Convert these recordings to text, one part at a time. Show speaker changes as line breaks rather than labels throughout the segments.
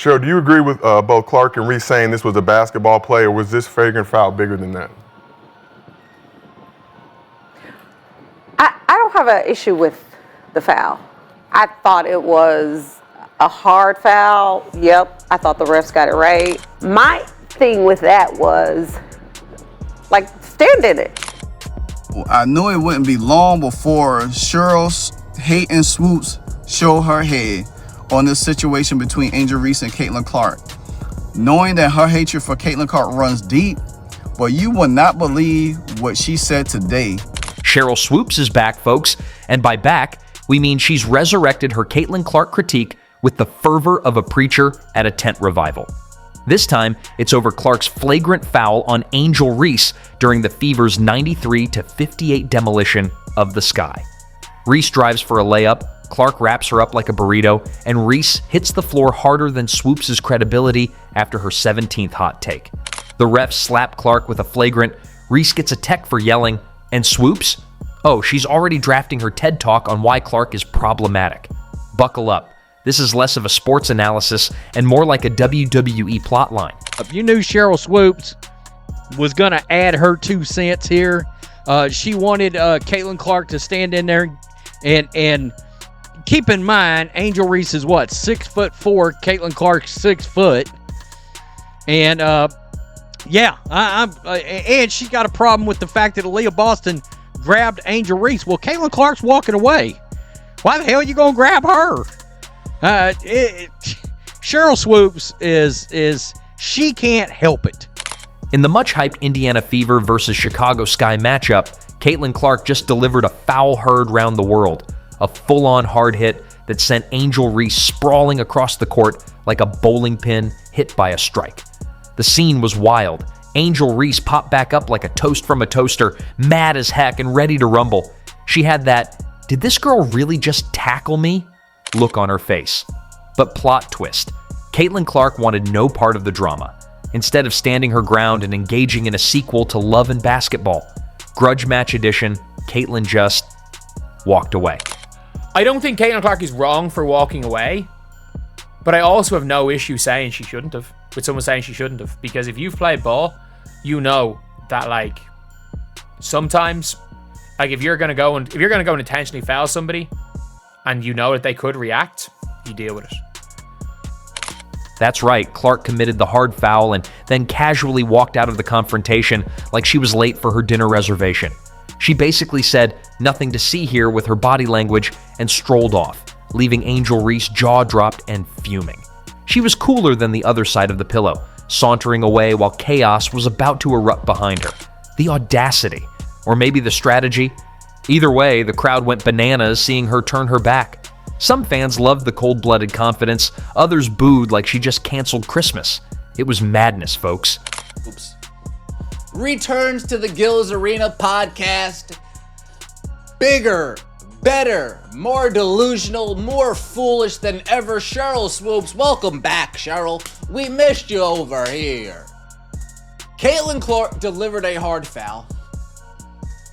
Cheryl, do you agree with both Clark and Reese saying this was a basketball play, or was this flagrant foul bigger than that?
I don't have an issue with the foul. I thought it was a hard foul. Yep, I thought the refs got it right. My thing with that was, like, stand in it.
I knew it wouldn't be long before Cheryl's hate and Swoops show her head on this situation between Angel Reese and Caitlin Clark. Knowing that her hatred for Caitlin Clark runs deep, but you will not believe what she said today.
Sheryl Swoopes is back, folks, and by back, we mean she's resurrected her Caitlin Clark critique with the fervor of a preacher at a tent revival. This time, it's over Clark's flagrant foul on Angel Reese during the Fever's 93-58 demolition of the Sky. Reese drives for a layup, Clark wraps her up like a burrito, and Reese hits the floor harder than Swoopes' credibility after her 17th hot take. The refs slap Clark with a flagrant, Reese gets a tech for yelling, and Swoopes? Oh, she's already drafting her TED Talk on why Clark is problematic. Buckle up. This is less of a sports analysis and more like a WWE plotline.
You knew Sheryl Swoopes was going to add her 2 cents here. She wanted Caitlin Clark to stand in there and keep in mind, Angel Reese is what, 6'4", Caitlin Clark's 6 foot. And and she got a problem with the fact that Aaliyah Boston grabbed Angel Reese. Well, Caitlin Clark's walking away. Why the hell are you going to grab her? Sheryl Swoopes is she can't help it.
In the much-hyped Indiana Fever versus Chicago Sky matchup, Caitlin Clark just delivered a foul heard round the world, a full-on hard hit that sent Angel Reese sprawling across the court like a bowling pin hit by a strike. The scene was wild. Angel Reese popped back up like a toast from a toaster, mad as heck and ready to rumble. She had that, "Did this girl really just tackle me?" look on her face. But plot twist, Caitlin Clark wanted no part of the drama. Instead of standing her ground and engaging in a sequel to Love and Basketball, Grudge Match Edition, Caitlin just walked away.
I don't think Caitlin Clark is wrong for walking away, but I also have no issue saying she shouldn't have, with someone saying she shouldn't have, because if you've played ball, you know that, like, sometimes, like, if you're gonna go and intentionally foul somebody and you know that they could react, you deal with it.
That's right, Clark committed the hard foul and then casually walked out of the confrontation like she was late for her dinner reservation. She basically said, "Nothing to see here" with her body language and strolled off, leaving Angel Reese jaw-dropped and fuming. She was cooler than the other side of the pillow, sauntering away while chaos was about to erupt behind her. The audacity, or maybe the strategy. Either way, the crowd went bananas seeing her turn her back. Some fans loved the cold-blooded confidence, others booed like she just canceled Christmas. It was madness, folks.
Oops. Returns to the Gills Arena podcast. Bigger, better, more delusional, more foolish than ever. Sheryl Swoopes, welcome back, Sheryl. We missed you over here. Caitlin Clark delivered a hard foul,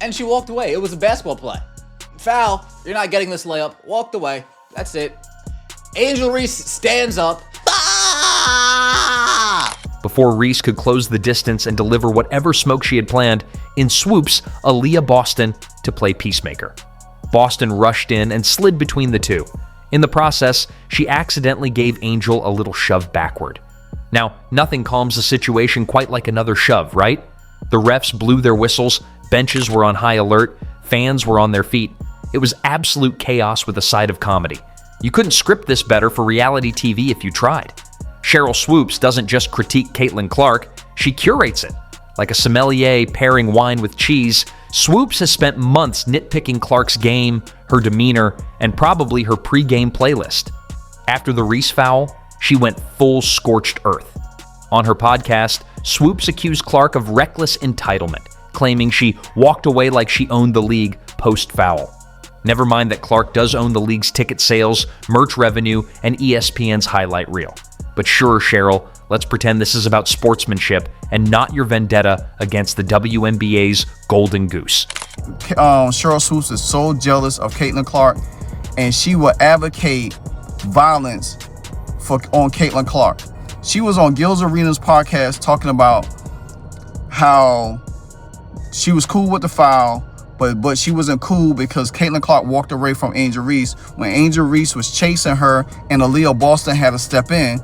and she walked away. It was a basketball play. Foul, you're not getting this layup. Walked away. That's it. Angel Reese stands up. Ah!
Before Reese could close the distance and deliver whatever smoke she had planned, in swoops Aaliyah Boston to play peacemaker. Boston rushed in and slid between the two. In the process, she accidentally gave Angel a little shove backward. Now, nothing calms a situation quite like another shove, right? The refs blew their whistles, benches were on high alert, fans were on their feet. It was absolute chaos with a side of comedy. You couldn't script this better for reality TV if you tried. Sheryl Swoopes doesn't just critique Caitlin Clark, she curates it. Like a sommelier pairing wine with cheese, Swoopes has spent months nitpicking Clark's game, her demeanor, and probably her pre-game playlist. After the Reese foul, she went full scorched earth. On her podcast, Swoopes accused Clark of reckless entitlement, claiming she walked away like she owned the league post-foul. Never mind that Clark does own the league's ticket sales, merch revenue, and ESPN's highlight reel. But sure, Sheryl, let's pretend this is about sportsmanship and not your vendetta against the WNBA's Golden Goose.
Sheryl Swoopes is so jealous of Caitlin Clark, and she will advocate violence on Caitlin Clark. She was on Gil's Arena's podcast talking about how she was cool with the foul, but she wasn't cool because Caitlin Clark walked away from Angel Reese when Angel Reese was chasing her and Aaliyah Boston had to step in.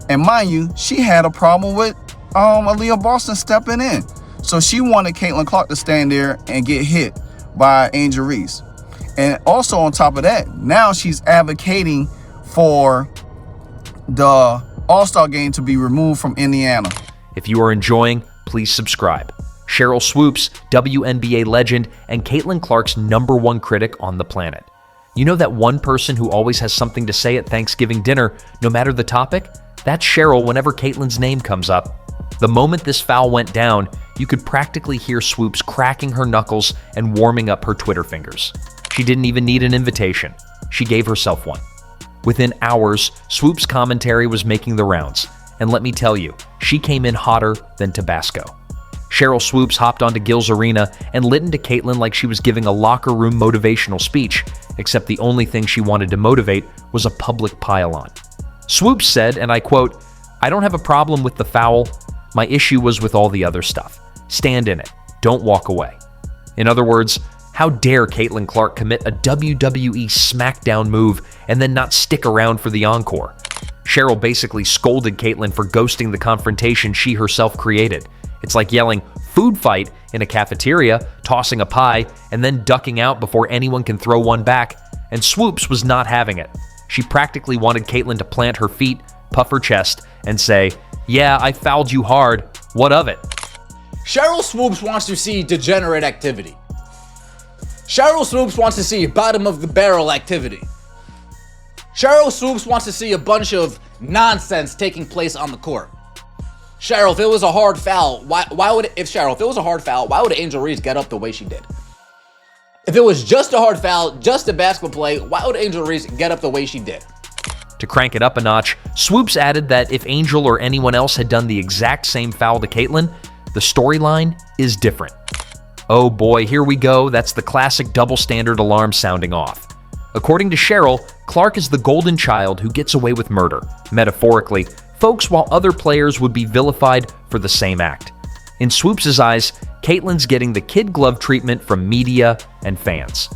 And mind you, she had a problem with Aaliyah Boston stepping in. So she wanted Caitlin Clark to stand there and get hit by Angel Reese. And also on top of that, now she's advocating for the All-Star game to be removed from Indiana.
If you are enjoying, please subscribe. Sheryl Swoopes, WNBA legend, and Caitlin Clark's #1 critic on the planet. You know that one person who always has something to say at Thanksgiving dinner, no matter the topic? That's Sheryl whenever Caitlin's name comes up. The moment this foul went down, you could practically hear Swoopes cracking her knuckles and warming up her Twitter fingers. She didn't even need an invitation. She gave herself one. Within hours, Swoopes' commentary was making the rounds. And let me tell you, she came in hotter than Tabasco. Sheryl Swoopes hopped onto Gil's Arena and lit into Caitlin like she was giving a locker room motivational speech, except the only thing she wanted to motivate was a public pile-on. Swoopes said, and I quote, "I don't have a problem with the foul. My issue was with all the other stuff. Stand in it. Don't walk away." In other words, how dare Caitlin Clark commit a WWE SmackDown move and then not stick around for the encore? Sheryl basically scolded Caitlin for ghosting the confrontation she herself created. It's like yelling, "Food fight," in a cafeteria, tossing a pie, and then ducking out before anyone can throw one back. And Swoopes was not having it. She practically wanted Caitlin to plant her feet, puff her chest, and say, "Yeah, I fouled you hard. What of it?"
Sheryl Swoopes wants to see degenerate activity. Sheryl Swoopes wants to see bottom of the barrel activity. Sheryl Swoopes wants to see a bunch of nonsense taking place on the court. Sheryl, if it was a hard foul, why would Angel Reese get up the way she did? If it was just a hard foul, just a basketball play, why would Angel Reese get up the way she did?
To crank it up a notch, Swoopes added that if Angel or anyone else had done the exact same foul to Caitlin, the storyline is different. Oh boy, here we go. That's the classic double standard alarm sounding off. According to Sheryl, Clark is the golden child who gets away with murder, metaphorically, folks, while other players would be vilified for the same act. In Swoopes' eyes, Caitlin's getting the kid glove treatment from media and fans.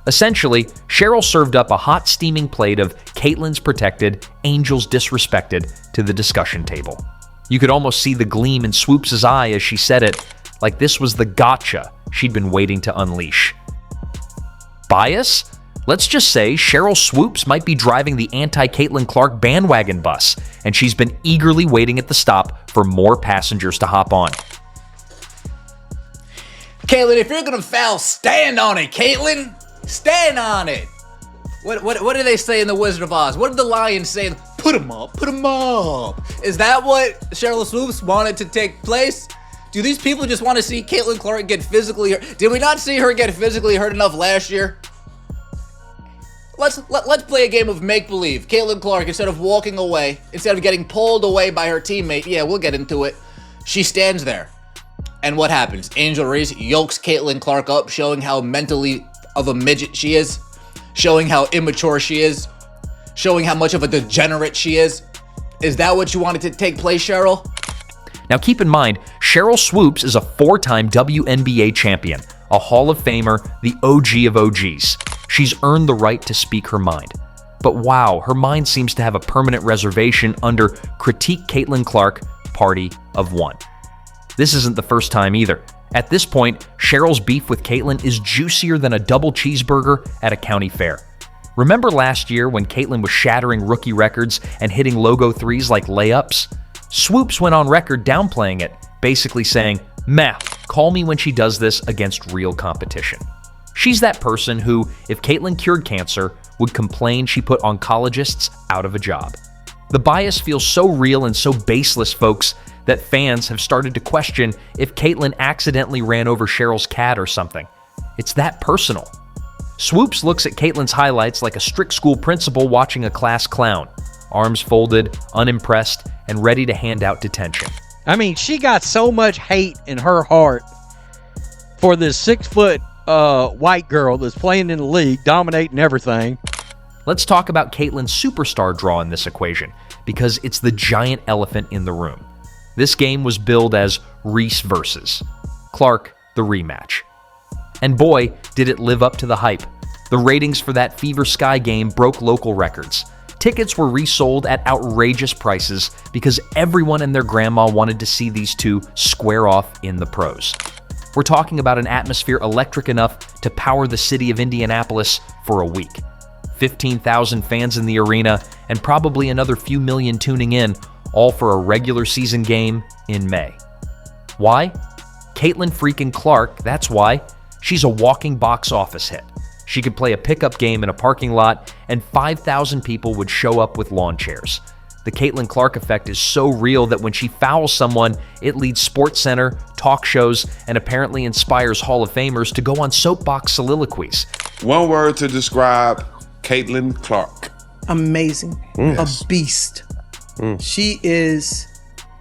Essentially, Sheryl served up a hot steaming plate of Caitlin's protected, Angel's disrespected to the discussion table. You could almost see the gleam in Swoopes' eye as she said it, like this was the gotcha she'd been waiting to unleash. Bias? Let's just say Sheryl Swoopes might be driving the anti-Caitlin Clark bandwagon bus, and she's been eagerly waiting at the stop for more passengers to hop on.
Caitlin, if you're gonna foul, stand on it, Caitlin! Stand on it! What do they say in The Wizard of Oz? What did the lion say? Put him up, put him up! Is that what Sheryl Swoopes wanted to take place? Do these people just want to see Caitlin Clark get physically hurt? Did we not see her get physically hurt enough last year? Let's play a game of make-believe. Caitlin Clark, instead of walking away, instead of getting pulled away by her teammate, yeah, we'll get into it, she stands there. And what happens? Angel Reese yokes Caitlin Clark up, showing how mentally of a midget she is, showing how immature she is, showing how much of a degenerate she is. Is that what you wanted to take place, Sheryl?
Now keep in mind, Sheryl Swoopes is a 4-time WNBA champion, a Hall of Famer, the OG of OGs. She's earned the right to speak her mind. But wow, her mind seems to have a permanent reservation under Critique Caitlin Clark, Party of One. This isn't the first time either. At this point, Sheryl's beef with Caitlin is juicier than a double cheeseburger at a county fair. Remember last year when Caitlin was shattering rookie records and hitting logo threes like layups? Swoopes went on record downplaying it, basically saying, "Meh, call me when she does this against real competition." She's that person who, if Caitlin cured cancer, would complain she put oncologists out of a job. The bias feels so real and so baseless, folks, that fans have started to question if Caitlin accidentally ran over Sheryl's cat or something. It's that personal. Swoopes looks at Caitlin's highlights like a strict school principal watching a class clown, arms folded, unimpressed, and ready to hand out detention.
I mean, she got so much hate in her heart for this 6-foot white girl that's playing in the league, dominating everything.
Let's talk about Caitlin's superstar draw in this equation, because it's the giant elephant in the room. This game was billed as Reese versus Clark, the rematch. And boy, did it live up to the hype. The ratings for that Fever Sky game broke local records. Tickets were resold at outrageous prices because everyone and their grandma wanted to see these two square off in the pros. We're talking about an atmosphere electric enough to power the city of Indianapolis for a week. 15,000 fans in the arena and probably another few million tuning in, all for a regular season game in May. Why? Caitlin freaking Clark, that's why. She's a walking box office hit. She could play a pickup game in a parking lot, and 5,000 people would show up with lawn chairs. The Caitlin Clark effect is so real that when she fouls someone, it leads SportsCenter, talk shows, and apparently inspires Hall of Famers to go on soapbox soliloquies.
One word to describe Caitlin Clark.
Amazing.
Yes.
A beast. She is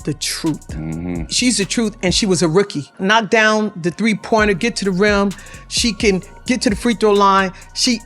the truth. She's the truth, and she was a rookie. Knock down the three-pointer, get to the rim. She can get to the free throw line. She's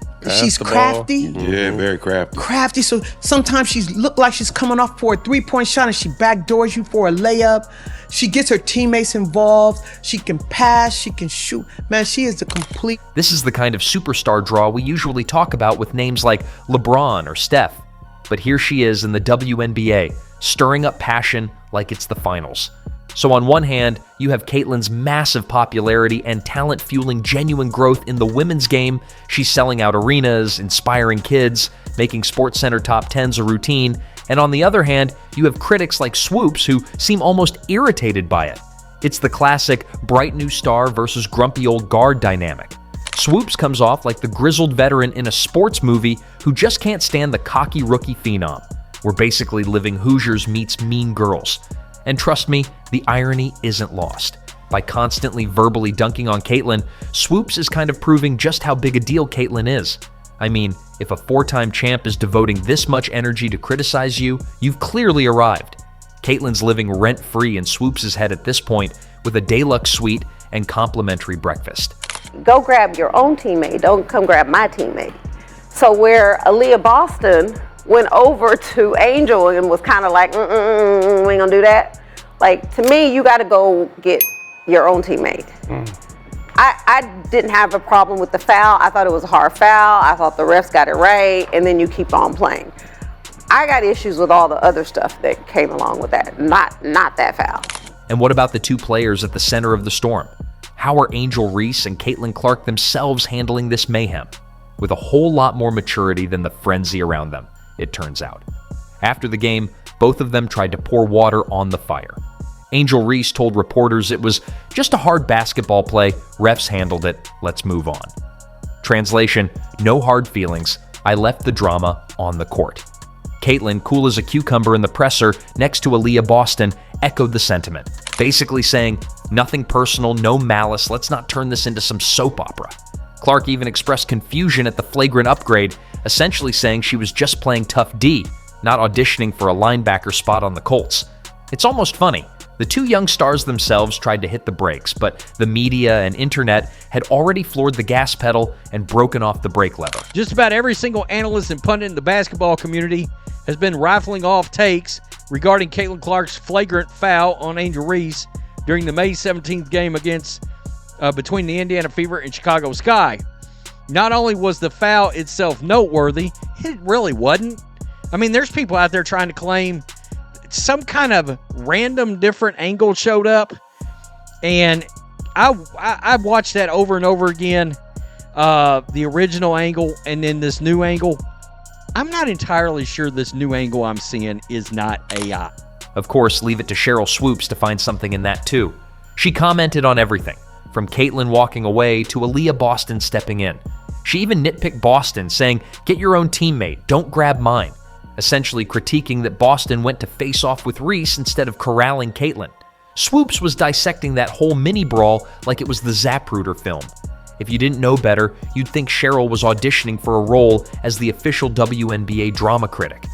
the
crafty.
Yeah, very crafty.
Crafty, so sometimes she look like she's coming off for a three-point shot and she backdoors you for a layup. She gets her teammates involved. She can pass, she can shoot. Man, she is the complete...
This is the kind of superstar draw we usually talk about with names like LeBron or Steph. But here she is in the WNBA, stirring up passion like it's the finals. So on one hand, you have Caitlin's massive popularity and talent fueling genuine growth in the women's game. She's selling out arenas, inspiring kids, making SportsCenter top 10s a routine. And on the other hand, you have critics like Swoops who seem almost irritated by it. It's the classic bright new star versus grumpy old guard dynamic. Swoops comes off like the grizzled veteran in a sports movie who just can't stand the cocky rookie phenom. We're basically living Hoosiers meets Mean Girls. And trust me, the irony isn't lost. By constantly verbally dunking on Caitlin, Swoops is kind of proving just how big a deal Caitlin is. I mean, if a four-time champ is devoting this much energy to criticize you, you've clearly arrived. Caitlin's living rent-free in Swoops' head at this point with a deluxe suite and complimentary breakfast.
Go grab your own teammate, don't come grab my teammate. So where Aaliyah Boston went over to Angel and was kind of like, we ain't gonna do that. Like, to me, you gotta go get your own teammate. I didn't have a problem with the foul. I thought it was a hard foul. I thought the refs got it right, and then you keep on playing. I got issues with all the other stuff that came along with that, not that foul.
And what about the two players at the center of the storm? How are Angel Reese and Caitlin Clark themselves handling this mayhem? With a whole lot more maturity than the frenzy around them, it turns out. After the game, both of them tried to pour water on the fire. Angel Reese told reporters it was just a hard basketball play, refs handled it, let's move on. Translation, no hard feelings, I left the drama on the court. Caitlin, cool as a cucumber in the presser next to Aaliyah Boston, echoed the sentiment, basically saying, nothing personal, no malice, let's not turn this into some soap opera. Clark even expressed confusion at the flagrant upgrade, essentially saying she was just playing tough D, not auditioning for a linebacker spot on the Colts. It's almost funny. The two young stars themselves tried to hit the brakes, but the media and internet had already floored the gas pedal and broken off the brake lever.
Just about every single analyst and pundit in the basketball community has been rifling off takes regarding Caitlin Clark's flagrant foul on Angel Reese during the May 17th game between the Indiana Fever and Chicago Sky. Not only was the foul itself noteworthy, it really wasn't. I mean, there's people out there trying to claim some kind of random different angle showed up, and I watched that over and over again, the original angle and then this new angle. I'm not entirely sure this new angle I'm seeing is not AI.
Of course, leave it to Sheryl Swoopes to find something in that too. She commented on everything, from Caitlin walking away to Aaliyah Boston stepping in. She even nitpicked Boston, saying, get your own teammate, don't grab mine, essentially critiquing that Boston went to face off with Reese instead of corralling Caitlin. Swoops was dissecting that whole mini brawl like it was the Zapruder film. If you didn't know better, you'd think Sheryl was auditioning for a role as the official WNBA drama critic.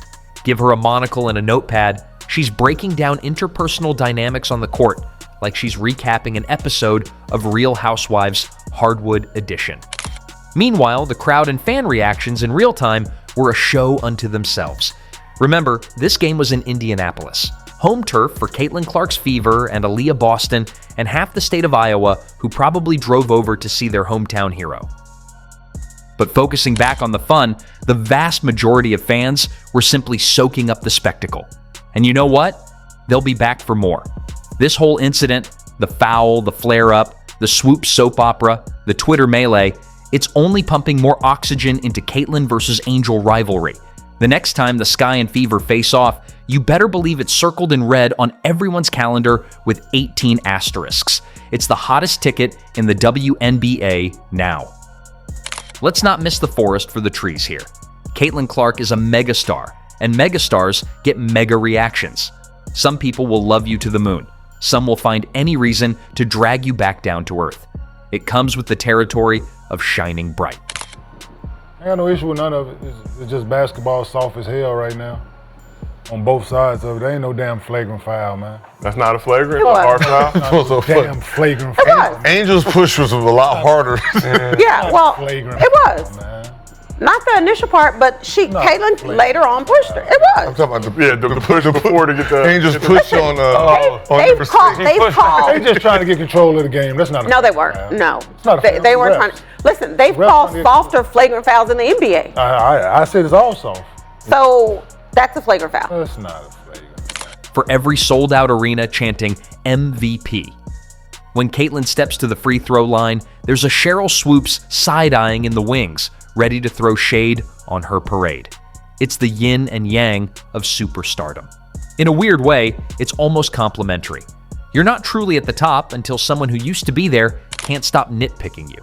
Give her a monocle and a notepad, she's breaking down interpersonal dynamics on the court like she's recapping an episode of Real Housewives Hardwood Edition. Meanwhile, the crowd and fan reactions in real time were a show unto themselves. Remember, this game was in Indianapolis, home turf for Caitlin Clark's Fever and Aaliyah Boston and half the state of Iowa who probably drove over to see their hometown hero. But focusing back on the fun, the vast majority of fans were simply soaking up the spectacle. And you know what? They'll be back for more. This whole incident, the foul, the flare-up, the Swoops soap opera, the Twitter melee, it's only pumping more oxygen into Caitlin versus Angel rivalry. The next time the Sky and Fever face off, you better believe it's circled in red on everyone's calendar with 18 asterisks. It's the hottest ticket in the WNBA now. Let's not miss the forest for the trees here. Caitlin Clark is a megastar, and megastars get mega reactions. Some people will love you to the moon. Some will find any reason to drag you back down to earth. It comes with the territory of shining bright.
I got no issue with none of it. It's just basketball soft as hell right now. On both sides of it. There ain't no damn flagrant foul, man.
That's not a flagrant?
It was.
Hard foul?
Damn flagrant
It
foul.
was.
Angel's push was a lot harder.
Yeah, well,
Flagrant
it was.
foul, man.
Not the initial part, but Caitlin later on pushed her. It
I'm
was.
talking about the push before to get the
Angel's push on
They've called.
They just trying to get control of the game. That's not a
No, they
flagrant
weren't.
foul.
No,
It's not a foul.
they weren't
Refs.
trying to. Listen, they've
Refs
called
trying to get-
softer flagrant fouls in the NBA.
I said it's all soft.
So that's a flagrant foul.
That's not a flagrant.
For every sold-out arena chanting MVP. When Caitlin steps to the free throw line, there's a Sheryl Swoopes side-eyeing in the wings, ready to throw shade on her parade. It's the yin and yang of superstardom. In a weird way, it's almost complimentary. You're not truly at the top until someone who used to be there can't stop nitpicking you.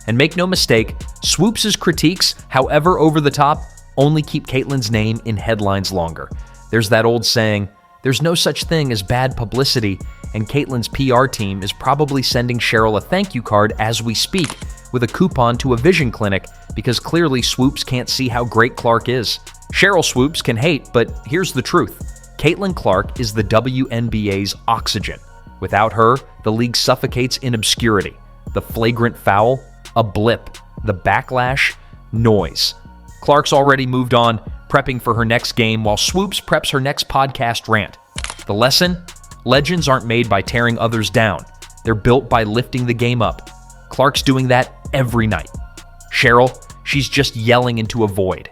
And make no mistake, Swoopes' critiques, however over the top, only keep Caitlin's name in headlines longer. There's that old saying, there's no such thing as bad publicity, and Caitlin's PR team is probably sending Sheryl a thank you card as we speak with a coupon to a vision clinic because clearly Swoopes can't see how great Clark is. Sheryl Swoopes can hate, but here's the truth. Caitlin Clark is the WNBA's oxygen. Without her, the league suffocates in obscurity. The flagrant foul, a blip. The backlash, noise. Clark's already moved on, prepping for her next game, while Swoopes preps her next podcast rant. The lesson? Legends aren't made by tearing others down. They're built by lifting the game up. Clark's doing that every night. Sheryl, she's just yelling into a void.